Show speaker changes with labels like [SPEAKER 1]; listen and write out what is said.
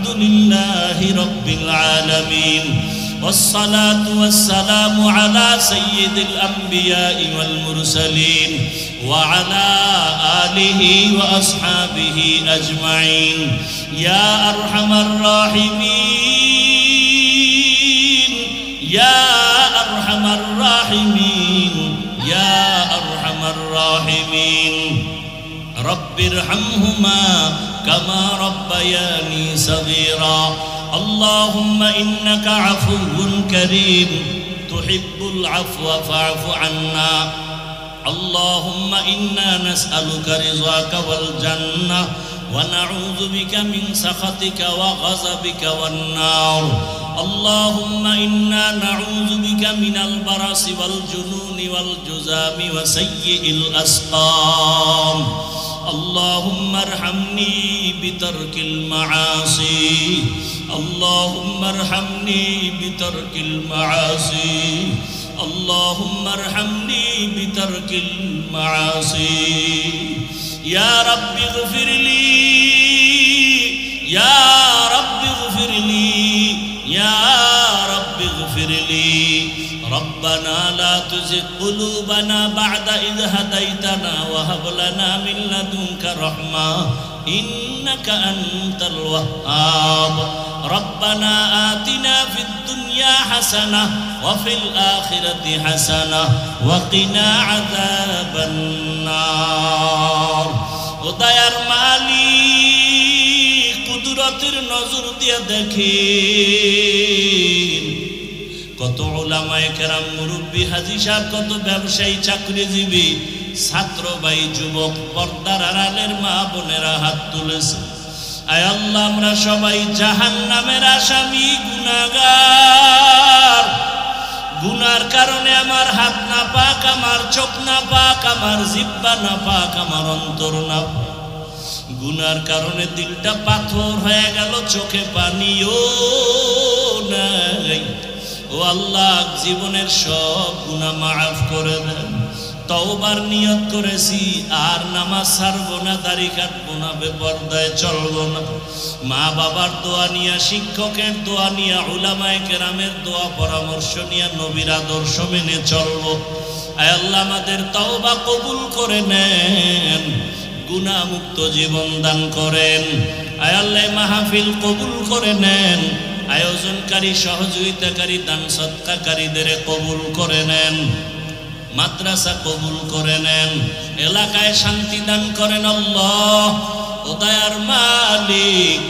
[SPEAKER 1] আলহামদুলিল্লাহি রাব্বিল আলামিন والصلاة والسلام على سيد الأنبياء والمرسلين وعلى آله وأصحابه أجمعين يا أرحم الراحمين يا أرحم الراحمين يا أرحم الراحمين رب ارحمهما كما ربياني صغيرا اللهم إنك عفو كريم تحب العفو فاعف عنا اللهم إنا نسألك رضاك والجنة ونعوذ بك من سخطك وغضبك والنار اللهم إنا نعوذ بك من البرص والجنون والجذام وسيء الأسقام اللهم ارحمني بترك المعاصي اللهم ارحمني بترك المعاصي اللهم ارحمني بترك المعاصي يا رب اغفر لي يا رب اغفر لي يا رب اغفر لي ربنا لا تزغ قلوبنا بعد إذ هديتنا وهب لنا من لدنك رحمة إنك أنت الوهاب ربنا آتنا في الدنيا حسنة وفي الآخرة حسنة وقنا عذاب النار ودير مالك قدرتر نظر দিয়া দেখেন কত উলামায়ে কেরাম মুরব্বি হাজী সাহেব কত ব্যবসায়ী চাকরিজীবী ছাত্র ভাই যুবক পর্দার আড়ালের মা বোনেরা হাত তুলেছে আয় আল্লাহ আমরা সবাই জাহান্নামের আসামি গুনাহগার গুনার কারণে আমার হাত না পাক আমার চোখ না পাক আমার জিহ্বা না পাক আমার অন্তর না পাক গুনার কারণে দিলটা পাথর হয়ে গেল চোখে পানিও নাই ও আল্লাহ জীবনের সব গুনাহ মাফ করে দেন তওবার নিয়ত করেছি আর নামাজ ছাড়বো না দাড়ি কাটবো না বেপরদায় চলবো না মা বাবার দোয়া নিয়া শিক্ষকের দোয়া নিয়া উলামায়ে কেরামের দোয়া পরামর্শ নিয়া নবীর আদর্শ মেনে চলবো আয় আল্লাহ আমাদের তওবা কবুল করে নেন গুনাহ মুক্ত জীবন দান করেন আয় আল্লাহ মাহফিল কবুল করে নেন আয়োজনকারী সহযোগিতাকারী দান সদকাকারীদের কবুল করে নেন মাদ্রাসা কবুল করে নেন এলাকায় শান্তি দান করেন আল্লাহ ও দয়ার মালিক